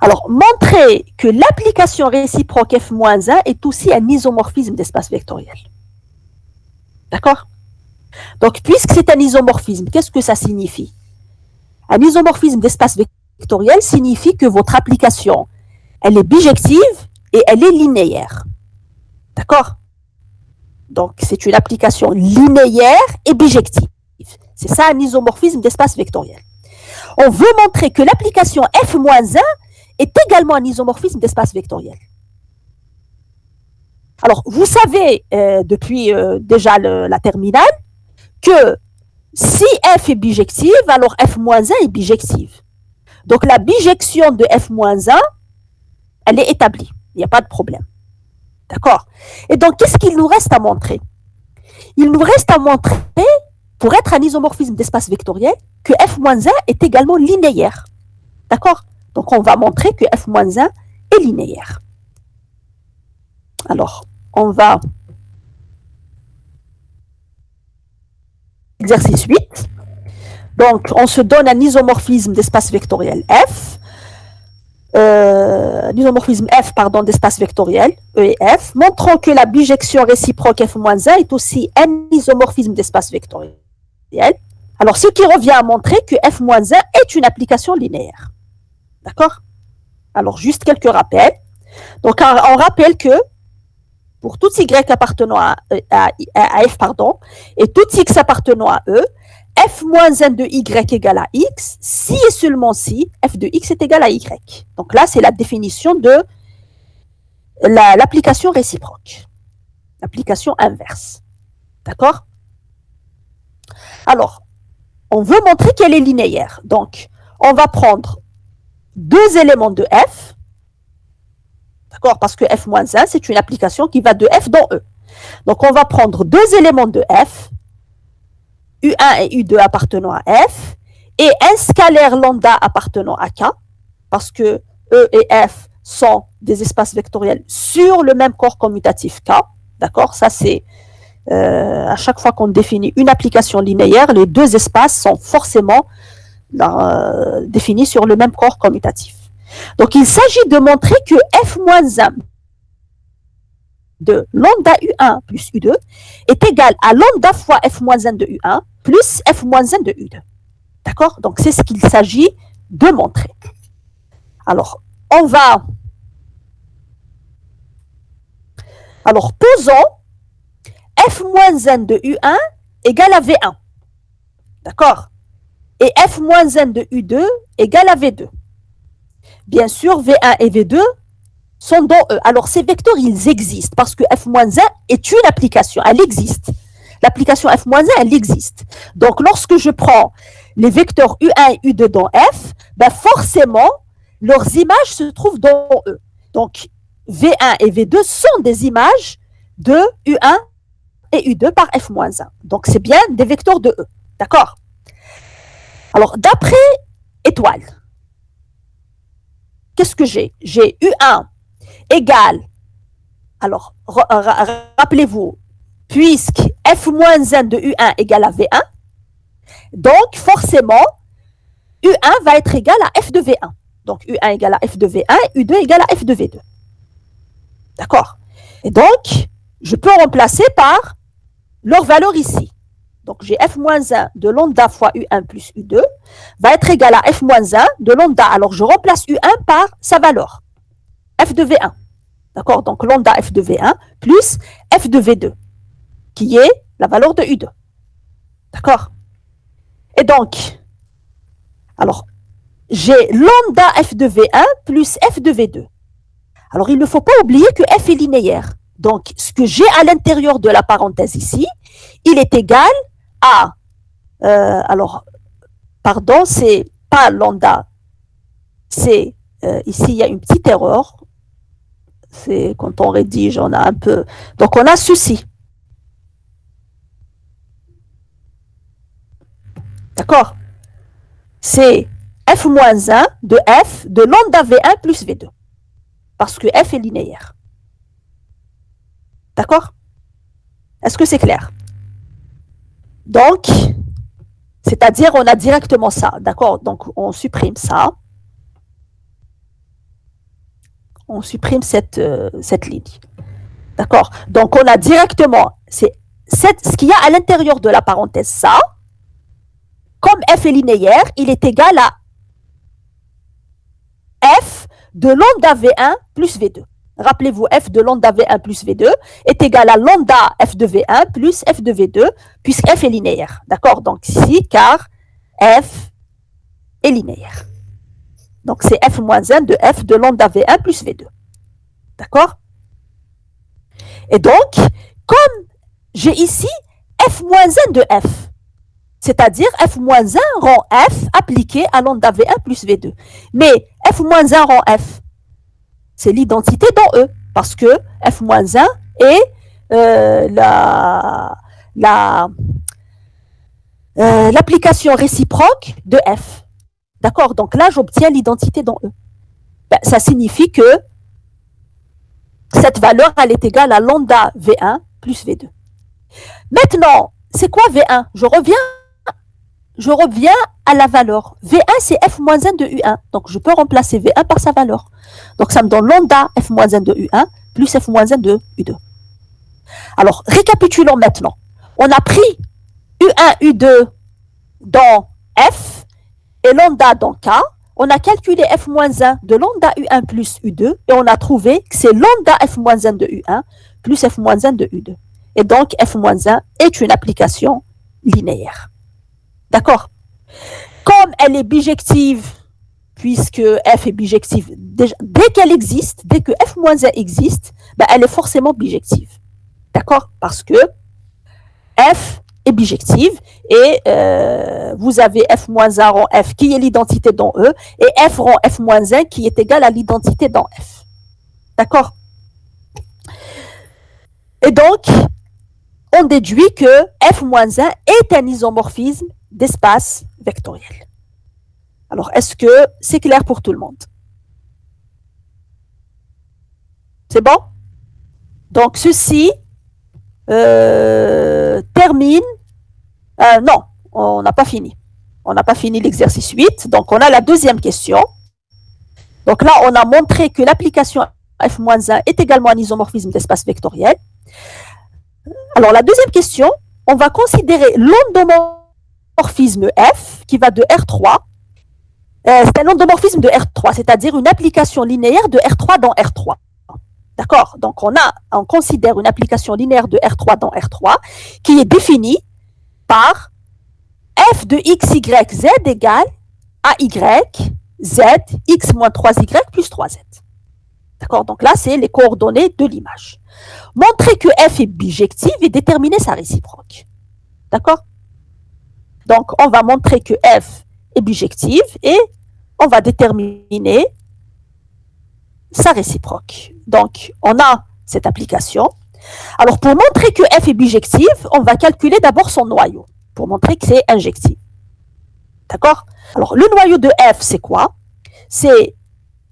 Alors, montrer que l'application réciproque F-1 est aussi un isomorphisme d'espace vectoriel. D'accord? Donc, puisque c'est un isomorphisme, qu'est-ce que ça signifie? Un isomorphisme d'espace vectoriel signifie que votre application, elle est bijective et elle est linéaire. D'accord? Donc, c'est une application linéaire et bijective. C'est ça un isomorphisme d'espace vectoriel. On veut montrer que l'application F-1 est également un isomorphisme d'espace vectoriel. Alors, vous savez depuis déjà la terminale que si F est bijective, alors F-1 est bijective. Donc, la bijection de F-1, elle est établie. Il n'y a pas de problème. D'accord? Et donc, qu'est-ce qu'il nous reste à montrer? Il nous reste à montrer, pour être un isomorphisme d'espace vectoriel, que F-1 est également linéaire. D'accord? Donc, on va montrer que F-1 est linéaire. Alors, on va... Exercice 8. Donc, on se donne un isomorphisme d'espace vectoriel F. L'isomorphisme F, pardon, d'espace vectoriel, E et F, montrant que la bijection réciproque F-1 est aussi un isomorphisme d'espace vectoriel. Alors, ce qui revient à montrer que F-1 est une application linéaire. D'accord? Alors, juste quelques rappels. Donc, on rappelle que pour tout Y appartenant à F, pardon, et tout X appartenant à E, F-1 de Y égale à X, si et seulement si F de X est égal à Y. Donc là, c'est la définition de l'application réciproque, l'application inverse. D'accord? Alors, on veut montrer qu'elle est linéaire. Donc, on va prendre deux éléments de F. D'accord? Parce que F-1, c'est une application qui va de F dans E. Donc, on va prendre deux éléments de F, U1 et U2 appartenant à F, et un scalaire lambda appartenant à K, parce que E et F sont des espaces vectoriels sur le même corps commutatif K. D'accord? Ça, c'est à chaque fois qu'on définit une application linéaire, les deux espaces sont forcément définis sur le même corps commutatif. Donc, il s'agit de montrer que F-1 de lambda U1 plus U2 est égal à lambda fois F-1 de U1 plus F-1 de U2. D'accord? Donc, c'est ce qu'il s'agit de montrer. Alors, on va... Alors, posons F-N de U1 égale à V1. D'accord? Et F-N de U2 égale à V2. Bien sûr, V1 et V2 sont dans E. Alors, ces vecteurs, ils existent parce que F-1 est une application. Elle existe. L'application F-1, elle existe. Donc, lorsque je prends les vecteurs U1 et U2 dans F, ben forcément, leurs images se trouvent dans E. Donc, V1 et V2 sont des images de U1 et U2 par F-1. Donc, c'est bien des vecteurs de E. D'accord? Alors, d'après étoile, qu'est-ce que j'ai? J'ai U1 égale, alors, rappelez-vous, puisque f moins 1 de U1 égale à V1, donc forcément, U1 va être égal à f de V1. Donc U1 égale à f de V1 et U2 égale à f de V2. D'accord? Et donc, je peux remplacer par leur valeur ici. Donc j'ai f moins 1 de lambda fois U1 plus U2 va être égal à f moins 1 de lambda. Alors je remplace U1 par sa valeur, f de V1. D'accord? Donc lambda f de V1 plus f de V2, qui est la valeur de U2. D'accord? Et donc, alors, j'ai lambda f de V1 plus f de V2. Alors, il ne faut pas oublier que f est linéaire. Donc, ce que j'ai à l'intérieur de la parenthèse ici, il est égal à... pardon, c'est pas lambda. C'est... ici, il y a une petite erreur. C'est quand on rédige, on a un peu... Donc, on a ceci. D'accord? C'est f moins 1 de f de lambda V1 plus V2. Parce que f est linéaire. D'accord? Est-ce que c'est clair? Donc, c'est-à-dire on a directement ça. D'accord? Donc, on supprime ça. On supprime cette ligne. D'accord? Donc, on a directement ce qu'il y a à l'intérieur de la parenthèse, ça. Comme f est linéaire, il est égal à f de lambda V1 plus V2. Rappelez-vous, f de lambda V1 plus V2 est égal à lambda f de V1 plus f de V2, puisque f est linéaire. D'accord? Donc ici, car f est linéaire. Donc c'est f moins 1 de f de lambda V1 plus V2. D'accord? Et donc, comme j'ai ici f moins 1 de f, c'est-à-dire f moins 1 rend f appliqué à lambda V1 plus V2. Mais f moins 1 rend f, c'est l'identité dans E, parce que f moins 1 est l'application réciproque de f. D'accord? Donc là, j'obtiens l'identité dans E. Ben, ça signifie que cette valeur, elle est égale à lambda V1 plus V2. Maintenant, c'est quoi V1? Je reviens à la valeur. V1, c'est f moins 1 de U1. Donc, je peux remplacer V1 par sa valeur. Donc, ça me donne lambda f moins 1 de U1 plus f moins 1 de U2. Alors, récapitulons maintenant. On a pris U1, U2 dans F et lambda dans K. On a calculé f moins 1 de lambda U1 plus U2 et on a trouvé que c'est lambda f moins 1 de U1 plus f moins 1 de U2. Et donc, f moins 1 est une application linéaire. D'accord? Comme elle est bijective, puisque f est bijective, dès qu'elle existe, dès que f moins 1 existe, ben elle est forcément bijective. D'accord? Parce que f est bijective et vous avez f moins 1 rend f qui est l'identité dans E et f rend f moins 1 qui est égal à l'identité dans f. D'accord? Et donc, on déduit que f moins 1 est un isomorphisme d'espace vectoriel. Alors, est-ce que c'est clair pour tout le monde? C'est bon? Donc, ceci termine... non, on n'a pas fini. On n'a pas fini l'exercice 8. Donc, on a la deuxième question. Donc là, on a montré que l'application f-1 est également un isomorphisme d'espace vectoriel. Alors, la deuxième question, on va considérer l'endomorphisme f qui va de R3. C'est un endomorphisme de R3, c'est-à-dire une application linéaire de R3 dans R3. D'accord? Donc, on considère une application linéaire de R3 dans R3 qui est définie par f de x, y, z égale a y, z, x moins 3y plus 3z. D'accord? Donc là, c'est les coordonnées de l'image. Montrer que f est bijective et déterminer sa réciproque. D'accord? Donc, on va montrer que f est bijective et on va déterminer sa réciproque. Donc, on a cette application. Alors, pour montrer que f est bijective, on va calculer d'abord son noyau, pour montrer que c'est injectif. D'accord? Alors, le noyau de f, c'est quoi? C'est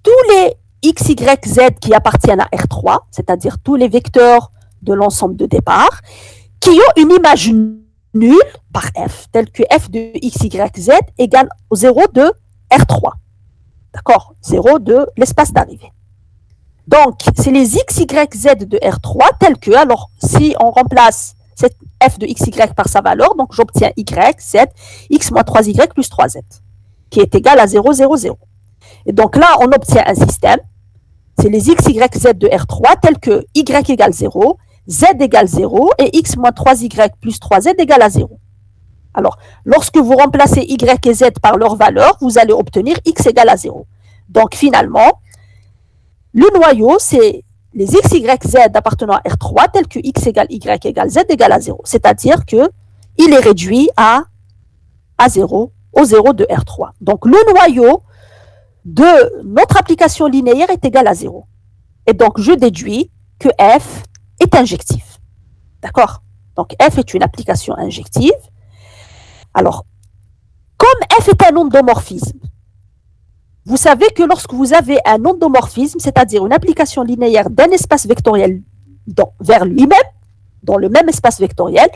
tous les x, y, z qui appartiennent à R3, c'est-à-dire tous les vecteurs de l'ensemble de départ, qui ont une image nulle par f, telle que f de x, y, z égale au 0 de R3. D'accord? 0 de l'espace d'arrivée. Donc, c'est les x, y, z de R3 tels que, alors, si on remplace cette f de x, y par sa valeur, donc j'obtiens y, z, x moins 3y plus 3z, qui est égal à 0, 0, 0. Et donc là, on obtient un système, c'est les x, y, z de R3 tels que y égale 0, z égale 0 et x moins 3y plus 3z égale à 0. Alors, lorsque vous remplacez y et z par leur valeur, vous allez obtenir x égale à 0. Donc finalement, le noyau, c'est les x, y, z appartenant à R3 tels que x égale y égale z égale à 0. C'est-à-dire qu'il est réduit à 0, au 0 de R3. Donc le noyau de notre application linéaire est égal à 0. Et donc je déduis que f est injectif. D'accord? Donc f est une application injective. Alors, comme f est un endomorphisme, vous savez que lorsque vous avez un endomorphisme, c'est-à-dire une application linéaire d'un espace vectoriel vers lui-même, dans le même espace vectoriel,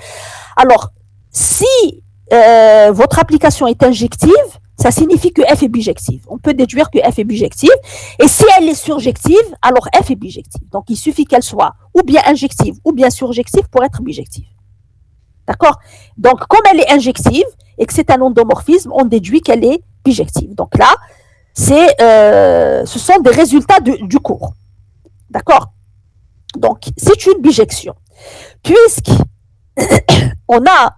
alors si votre application est injective, ça signifie que f est bijective. On peut déduire que f est bijective. Et si elle est surjective, alors f est bijective. Donc il suffit qu'elle soit ou bien injective ou bien surjective pour être bijective. D'accord? Donc comme elle est injective et que c'est un endomorphisme, on déduit qu'elle est bijective. Donc là, ce sont des résultats du cours. D'accord? Donc, c'est une bijection. Puisqu'on a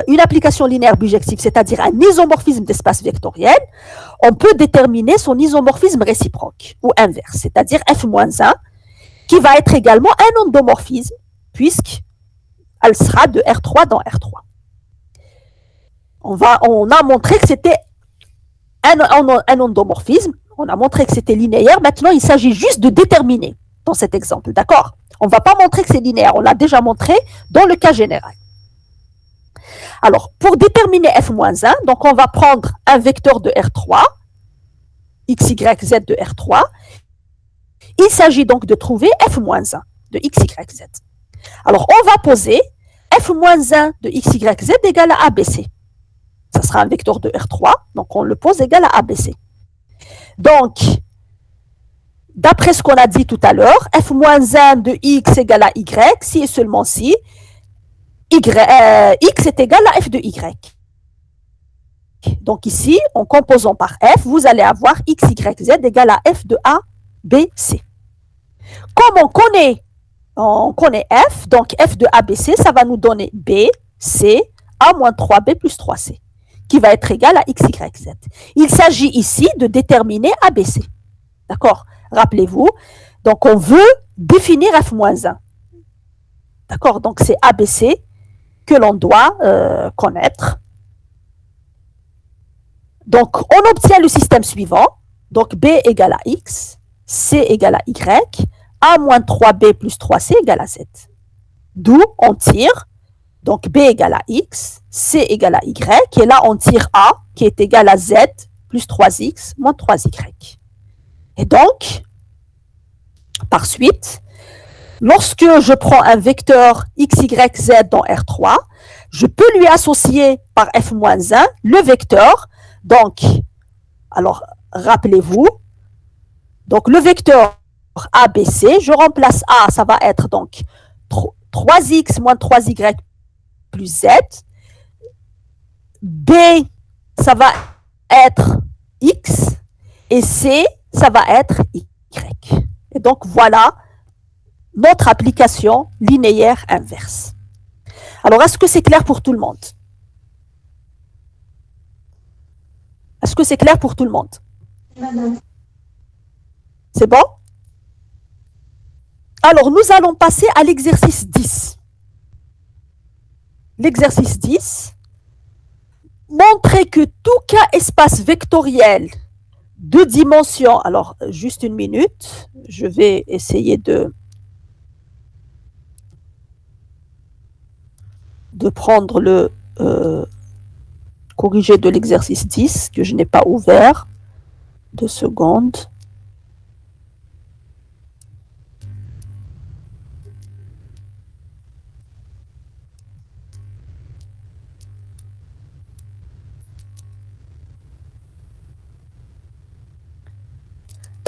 une application linéaire bijective, c'est-à-dire un isomorphisme d'espace vectoriel, on peut déterminer son isomorphisme réciproque ou inverse, c'est-à-dire f-1, qui va être également un endomorphisme, puisqu'elle sera de R3 dans R3. On a montré que c'était un endomorphisme, on a montré que c'était linéaire, maintenant il s'agit juste de déterminer dans cet exemple, d'accord? On ne va pas montrer que c'est linéaire, on l'a déjà montré dans le cas général. Alors, pour déterminer f-1, donc on va prendre un vecteur de R3, x, y, z de R3, il s'agit donc de trouver f-1 de x, y, z. Alors, on va poser f-1 de x, y, z égale à ABC. Ça sera un vecteur de R3, donc on le pose égal à ABC. Donc, d'après ce qu'on a dit tout à l'heure, f-1 de x égale à y, si et seulement si, x est égal à f de y. Donc ici, en composant par f, vous allez avoir x, y, z égale à f de a, b, c. Comme on connaît f, donc f de a, b, c, ça va nous donner b, c, a moins 3b plus 3c, qui va être égal à x, y, z. Il s'agit ici de déterminer ABC. D'accord? Rappelez-vous, donc on veut définir f-1. D'accord? Donc c'est ABC que l'on doit connaître. Donc on obtient le système suivant. Donc B égale à X, C égale à Y, A moins 3B plus 3C égale à Z. D'où on tire, donc B égale à X, C égale à Y, et là on tire A qui est égal à Z plus 3X moins 3Y. Et donc, par suite, lorsque je prends un vecteur x, y, z dans R3, je peux lui associer par f-1 le vecteur. Donc, alors, rappelez-vous, donc le vecteur ABC, je remplace A, ça va être donc 3x moins 3y plus z. B, ça va être x. Et C, ça va être y. Et donc, voilà notre application linéaire inverse. Alors, est-ce que c'est clair pour tout le monde? Est-ce que c'est clair pour tout le monde? C'est bon? Alors, nous allons passer à l'exercice 10. L'exercice 10, montrer que tout cas espace vectoriel de dimension, alors juste une minute, je vais essayer de prendre le corrigé de l'exercice 10 que je n'ai pas ouvert. 2 secondes.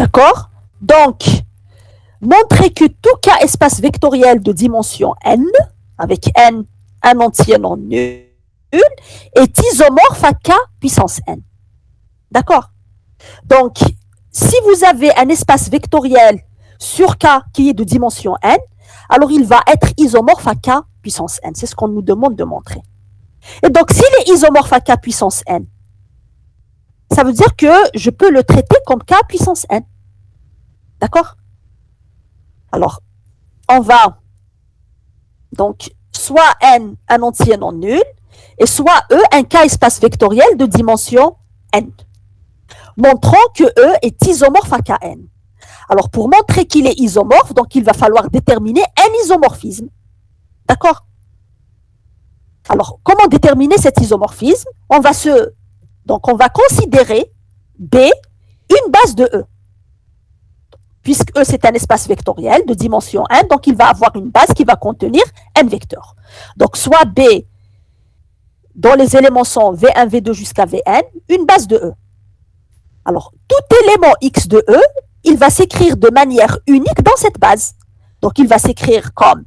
D'accord? Donc, montrer que tout cas espace vectoriel de dimension n, avec n un entier non nul, est isomorphe à k puissance n. D'accord? Donc, si vous avez un espace vectoriel sur k qui est de dimension n, alors il va être isomorphe à k puissance n. C'est ce qu'on nous demande de montrer. Et donc, s'il est isomorphe à k puissance n, ça veut dire que je peux le traiter comme k puissance n. D'accord? Alors, on va donc soit n un entier non nul, et soit E un k espace vectoriel de dimension n, montrant que E est isomorphe à Kn. Alors, pour montrer qu'il est isomorphe, donc il va falloir déterminer un isomorphisme. D'accord? Alors, comment déterminer cet isomorphisme? On va considérer B une base de E. Puisque E, c'est un espace vectoriel de dimension n, donc il va avoir une base qui va contenir n vecteurs. Donc, soit B, dont les éléments sont V1, V2 jusqu'à Vn, une base de E. Alors, tout élément X de E, il va s'écrire de manière unique dans cette base. Donc, il va s'écrire comme,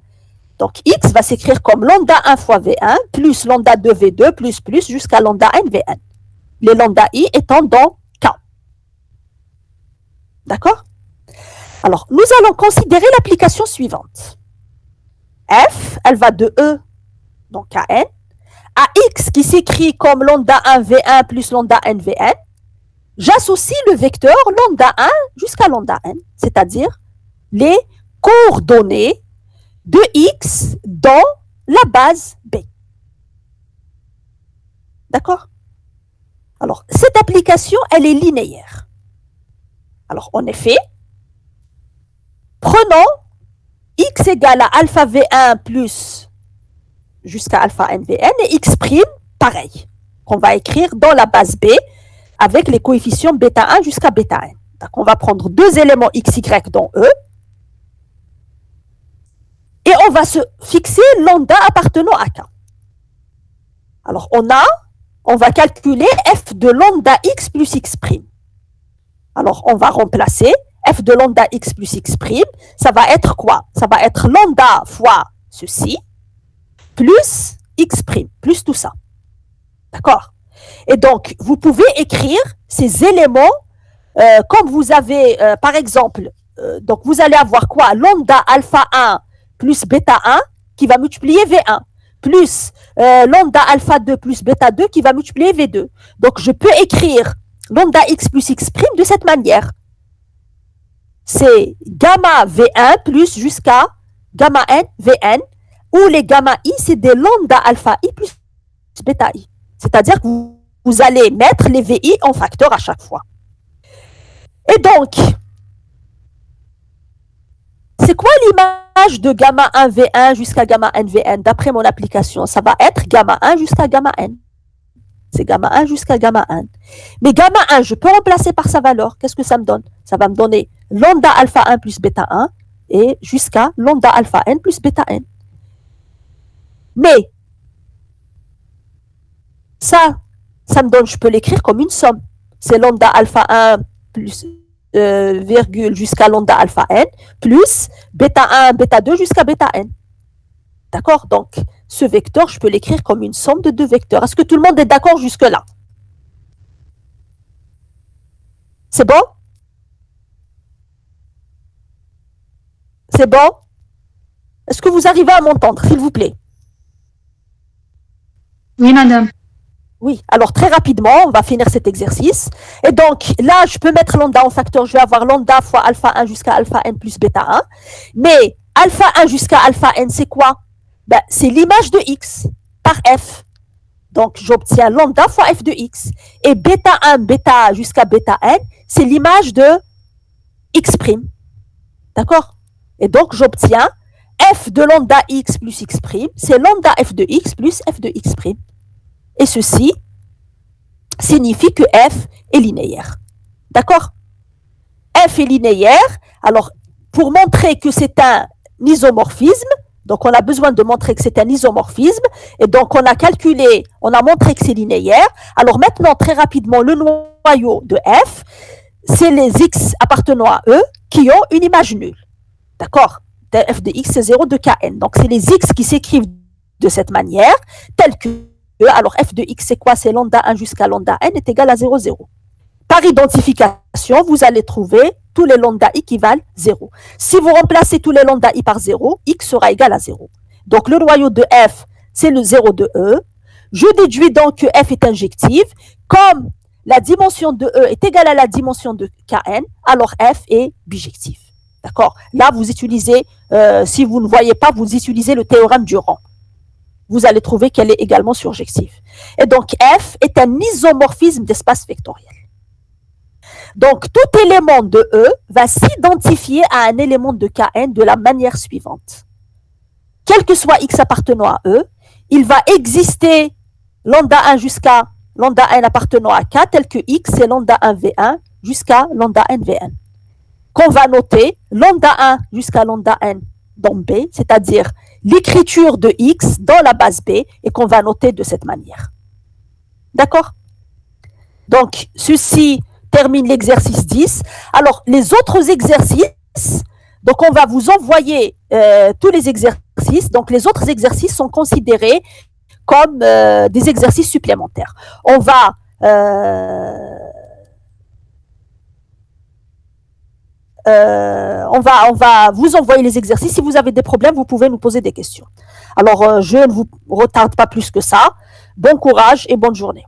donc X va s'écrire comme lambda 1 fois V1, plus lambda 2 V2, plus, jusqu'à lambda n Vn. Les lambda I étant dans K. D'accord? Alors, nous allons considérer l'application suivante. F, elle va de E, donc Kn, à X qui s'écrit comme lambda 1 V1 plus lambda n Vn. J'associe le vecteur lambda 1 jusqu'à lambda n, c'est-à-dire les coordonnées de X dans la base B. D'accord? Alors, cette application, elle est linéaire. Alors, en effet, prenons X égale à alpha V1 plus jusqu'à alpha n Vn et X prime, pareil, qu'on va écrire dans la base B avec les coefficients bêta 1 jusqu'à bêta n. Donc, on va prendre deux éléments x, y dans E et on va se fixer lambda appartenant à K. Alors, on va calculer f de lambda x plus x prime. Alors, on va remplacer f de lambda x plus x prime. Ça va être quoi? Ça va être lambda fois ceci plus x prime, plus tout ça. D'accord? Et donc, vous pouvez écrire ces éléments comme vous avez, par exemple, donc vous allez avoir quoi? Lambda alpha 1 plus bêta 1 qui va multiplier V1, plus lambda alpha 2 plus bêta 2 qui va multiplier V2. Donc, je peux écrire lambda x plus x prime de cette manière. C'est gamma V1 plus jusqu'à gamma n Vn, où les gamma i, c'est des lambda alpha i plus bêta i. C'est-à-dire que vous allez mettre les VI en facteur à chaque fois. Et donc, c'est quoi l'image de gamma 1 V1 jusqu'à gamma n Vn d'après mon application? Ça va être gamma 1 jusqu'à gamma n. C'est gamma 1 jusqu'à gamma n. Mais gamma 1, je peux remplacer par sa valeur. Qu'est-ce que ça me donne? Ça va me donner lambda alpha 1 plus bêta 1 et jusqu'à lambda alpha n plus bêta n. Mais, ça me donne, je peux l'écrire comme une somme. C'est lambda alpha 1 plus virgule jusqu'à lambda alpha n plus bêta 1, bêta 2 jusqu'à bêta n. D'accord? Donc, ce vecteur, je peux l'écrire comme une somme de deux vecteurs. Est-ce que tout le monde est d'accord jusque-là? C'est bon? C'est bon? Est-ce que vous arrivez à m'entendre, s'il vous plaît? Oui, madame. Oui, alors très rapidement, on va finir cet exercice. Et donc, là, je peux mettre lambda en facteur. Je vais avoir lambda fois alpha 1 jusqu'à alpha n plus bêta 1. Mais alpha 1 jusqu'à alpha n, c'est quoi? Ben, c'est l'image de x par f. Donc, j'obtiens lambda fois f de x. Et bêta 1, bêta jusqu'à bêta n, c'est l'image de x'. D'accord? Et donc, j'obtiens f de lambda x plus x', c'est lambda f de x plus f de x'. Et ceci signifie que f est linéaire. D'accord? F est linéaire. Alors, pour montrer que c'est un isomorphisme, donc on a besoin de montrer que c'est un isomorphisme, et donc on a montré que c'est linéaire. Alors maintenant, très rapidement, le noyau de f, c'est les x appartenant à E qui ont une image nulle. D'accord? F de x, c'est 0 de Kn. Donc, c'est les x qui s'écrivent de cette manière, tels que E. Alors, f de x, c'est quoi? C'est lambda 1 jusqu'à lambda n est égal à 0, 0. Par identification, vous allez trouver tous les lambda i qui valent 0. Si vous remplacez tous les lambda i par 0, x sera égal à 0. Donc, le noyau de f, c'est le 0 de E. Je déduis donc que f est injective. Comme la dimension de E est égale à la dimension de Kn, alors f est bijectif. D'accord? Là, vous utilisez, si vous ne voyez pas, vous utilisez le théorème du rang. Vous allez trouver qu'elle est également surjective. Et donc, f est un isomorphisme d'espace vectoriel. Donc, tout élément de E va s'identifier à un élément de Kn de la manière suivante. Quel que soit x appartenant à E, il va exister lambda 1 jusqu'à lambda n appartenant à K, tel que x c'est lambda 1 V1 jusqu'à lambda n Vn. Qu'on va noter lambda 1 jusqu'à lambda n dans B, c'est-à-dire l'écriture de x dans la base B, et qu'on va noter de cette manière. D'accord? Donc, ceci termine l'exercice 10. Alors, les autres exercices, donc on va vous envoyer tous les exercices. Donc, les autres exercices sont considérés comme des exercices supplémentaires. On va vous envoyer les exercices. Si vous avez des problèmes, vous pouvez nous poser des questions. Alors, je ne vous retarde pas plus que ça. Bon courage et bonne journée.